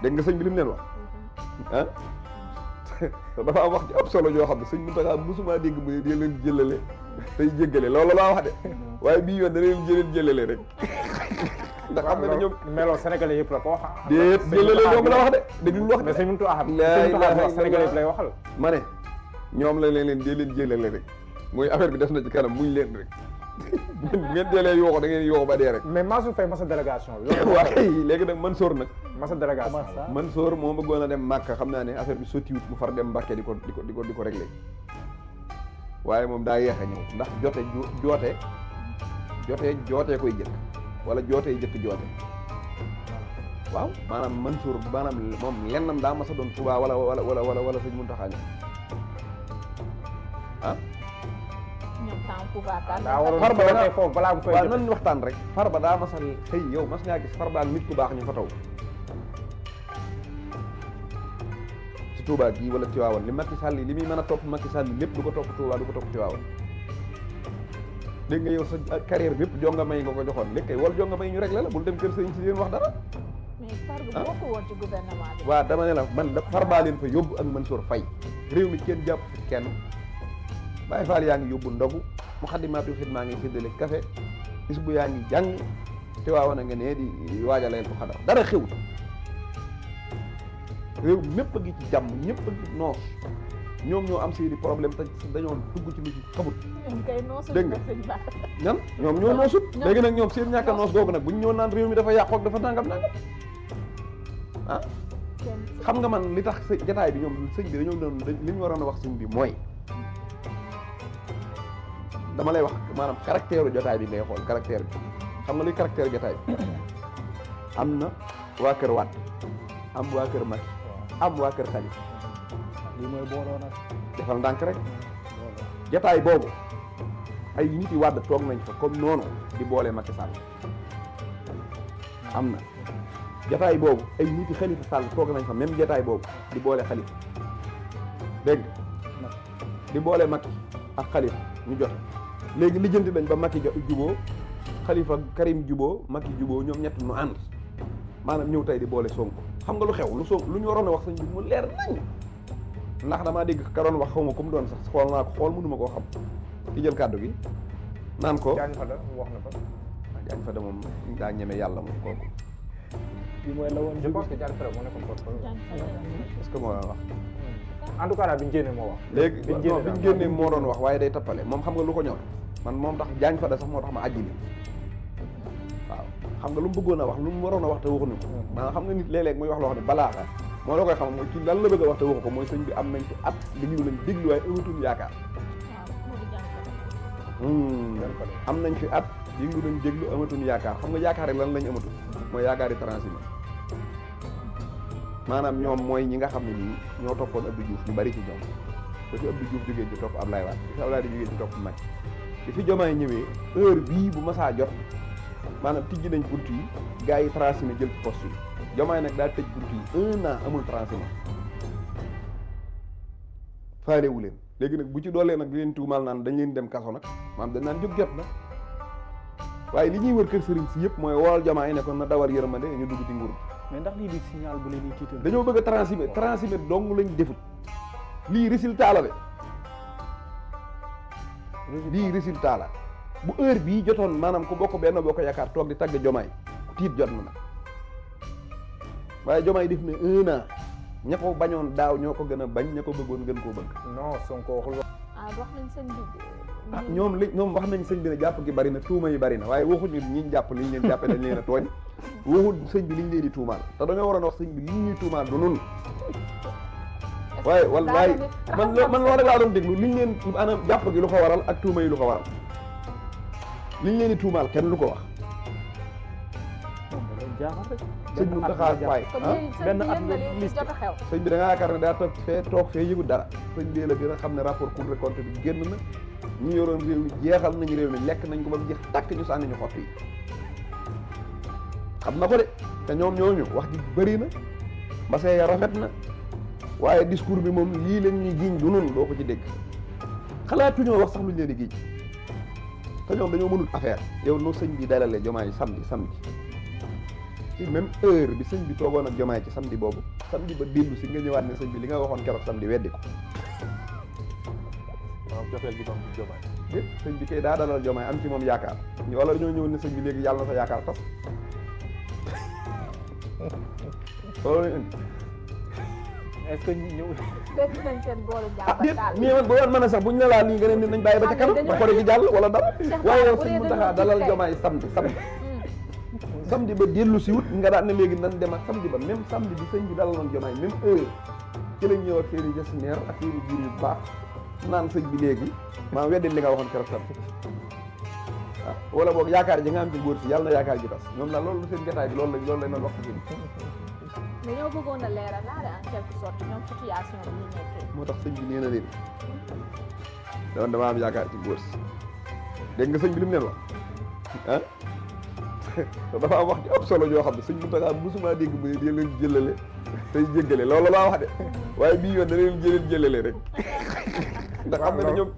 dégg nga sëñ bi li mu leen wax ah dafa am wax ci ab solo joo xam ne sëñ Mountakha mosuma dégg mu ne di leen jëlale tey jéggale loolu laa wax de waaye bii yoon da leen jëlale rek ndax xam nga ne ñoom meloo sénégalais yëpp la ko wax. déet jëlale ñoom la wax de dégg lu wax mais sëñ Mountakha wax sénégalais yëpp lay waxal. ma ne ñoom la leen dee leen jëlale rek mooy affaire bi des na ci kanam muñ leen rek bu ngeen deelee yooxu da ngeen yooxu ba dee rek mais Mansour Faye masa délégation bi. waaye léegi nag Mansour nag masa délégation Mansour moo bëggoon a dem Màkka xam naa ne affaire bi sottiwut mu far dem Mbàkke di ko réglé waaye moom daa yeex a ñëw ndax jootee koy jëkk wala jootee jëkk joote waaw maanaam Mansour maanaam moom lennam daa mas a doon Touba wala sëñ Mountakha ñëw ah Farba da foofu balaa mu fay waaw nan waxtaan rek Farba daa mas a xëy yow mas ngaa gis Farba ak nit ku baax ñu fa taw ci Touba gii wala Tivaouane li Macky Sall li muy mën a topp Macky Sall lépp du ko topp Touba du ko topp Tivaouane dégg nga yow sa carrière bépp jonga may nga ko joxoon léegi kay wala jonga may ñu réglé la bul dem kër sëriñ si leen wax dara mais Farba boo ko woon ci gouvernement bi waaw dama ne la man da Farba leen fa yóbbu ak Mansour Faye réew mi kenn jàpp fi kenn Baye Fall yaa ngi yóbbu ndogu Moukhaddamatoul Khidma ngi séddale café Hizbut yaa ngi jàng Tivaouane a nga ne di waajaleel ko xadar dara xew réew mépp a ngi ci jàmm ñëpp a ngi noos ñoom ñoo am seeni problème te dañoo dugg ci lu ci xamut dégg nga ñan ñoom ñoo noosut léegi nag ñoom seen ñàkk a noos googu nag buñ ñëw naan réew mi dafa yàqoog dafa nangam ah xam nga man li tax jataay bi ñoom sëñ bi dañoo doon li ñu waroon a wax sëñ bi mooy dama lay wax maanaam caractère jotaay bi ngay xool caractère bi xam nga luy caractère jotaay bi am na waa kër Wade am waa kër Macky am waa kër Khalifa lii mooy booloo nag defal ndànk rek jotaay boobu ay nit yi Wade toog nañ fa comme noonu di boole Macky Sall am na jotaay boobu ay nit yi Khalifa Sall toog nañ fa même jotaay boobu di boole Khalifa dégg di boole Macky ak Khalifa ñu jot léegi lijjanti nañ ba Macky juboo Khalifa Karim juboo Macky juboo ñoom ñett ñu ànd maanaam ñëw tey di boole Sonko xam nga lu xew lu ñu waroon a wax sëñ bi mu leer nañ ndax damaa dégg ka doon wax xaw ma ku mu doon sax xool naa ko xool mënuma koo xam ki jël kàddu gi naan ko Diagne Fada wax na fa Diagne Fada moom daa ñeme yàlla moom kooku kii mooy la woon je pense que Diagne Fada moo nekkoon porte-parole est-ce que moo wax en tout cas daal bi ñu génnee moo wax léegi bi ñu génnee moo doon wax waaye day tappale moom xam nga lu ko ñor man moom tax Diagne Fada sax moo tax ma àjji li waaw xam nga lu mu bëggoon a wax lu mu waroon a wax te waxuñu ko maanaam xam nga nit léeg-léeg muy wax loo xam ne balaa moo la koy xam mooy kii lan la bëgg a wax te waxu ko mooy sëñ bi am nañ ci at déglu nañ déglu waaye amatul yaakaar am nañ fi at déglu nañ déglu amatuñ yaakaar xam nga yaakaar rek lan lañ amatul mooy yaakaar yi transhumé maanaam ñoom mooy ñi nga xam ne nii ñoo toppoon Abdou Diouf ñu bari ci ñoom ba fi Abdou Diouf jógee ci topp Ablaye Wade bi fi Ablaye di jógee ci topp Macky bi fi Diomaye ñëwee heure bii bu masaa jot maanaam tijji nañ bunt yi gars yi transhumé jël ci poste yi Diomaye nag daa tëj bunt yi 1 an amul transhumé faarewu leen léegi nag bu ci doolee nag di leen tuumaal naan dañ leen dem kaso nag maanaam dañ naan jóg jot na waaye li ñuy wër kër sëriñ si yëpp mooy wool Diomaye ne ko na dawal yërmande ñu dugg ci nguur mais ndax lii di signal bu leen di tiital dañoo bëgg a transhumé dong lañ defut lii résultat la de lii résultat la bu heure bii jotoon maanaam ku bokk benn bokk yaakaar toog di tagg Diomaye tiit jot na nag waaye Diomaye def na 1 an ña ko bañoon daaw ñoo ko gën a bañ ña ko bëggoon gën koo bëgg. non Sonko waxul wax nañ sëñ bi ñoom wax nañ sëñ bi ne jàpp gi bari na tuuma yi bari na waaye waxuñu ñi jàpp liñ leen jàppe dañ leen a tooñ waxul sëñ bi liñ leen di tuumaal te dañoo waroon a wax sëñ bi liñ ñuy tuumaal du nun waaye wallaay man loolu rek laa doon déglu liñ leen maanaam jàpp gi lu ko waral ak tuuma yi lu ko waral liñ leen di tuumaal kenn lu ko wax sëñ bi daxaar waay benn at sëñ bi da nga yaakaar ne daa toog fee yëgut dara sëñ bi la gën a xam ne rapport Cour des comptes bi génn na ñu yoroon réew mi jeexal nañu réew mi lekk nañ ko ba mu jeex tàkk ñu sànni ñu xott yi xam na ko de te ñoom ñooñu wax ji bëri na mbase ya rafet na waaye discours bi moom lii leen ñuy giiñ du noonu doo ko ci dégg xalaatuñoo wax sax luñ leen di giiñ te ñoom dañoo mënul affaire yow noo sëñ bi dalale Diomaye samedi ci même heure bi sëñ bi toogoon ak Diomaye ci samedi boobu samedi ba dellu si nga ñëwaat ne sëñ bi li nga waxoon keroog samedi weddi ko waaw cofeel gi doon ci Diomaye déet sëñ bi kay daa dalal Diomaye am ci moom yaakaar wala dañoo ñëwoon ne sëñ bi léegi yàlla na sa yaakaar tas loolu lañ indi est-ce que ñi ñëw dégg nañ seen boolu jàmbat déet daal. mais man bu doon mën a sax buñ ne laa nii nga ne nañ bàyyi ba ca kanam ba pare gi jàll wala dara waaye yow sëñ Mountakha dalal Diomaye samedi samedi ba dellu si wut nga daan ne léegi nan dem ak samedi ba même samedi bi sëñ bi dalaloon Diomaye même heure ci lañ ñëw ak seeni gestionnaire ak seeni biir yu baax naan sëñ bi léegi maa weddi li nga waxoon keroog samedi waaw wala boog yaakaar ji nga am ci góor si yàlla na yaakaar ji tas ñoom daal loolu seen jotaay bi loolu lañ doon wax ci mais ñoo bëggoon a leeral laale en quelque sorte ñoom situation bi ñu nekkee. moo tax sëñ bi nee na leen dama am yaakaar ci góor si dégg nga sëñ bi li mu leen wax ah dafa am wax ci ab solo joo xam ne sëñ Mountakha musuma dégg mu ne di leen jëlale tey jéggale loolu laa wax de waaye bii yoon da leen jëlale rek ndax xam nga ne ñoom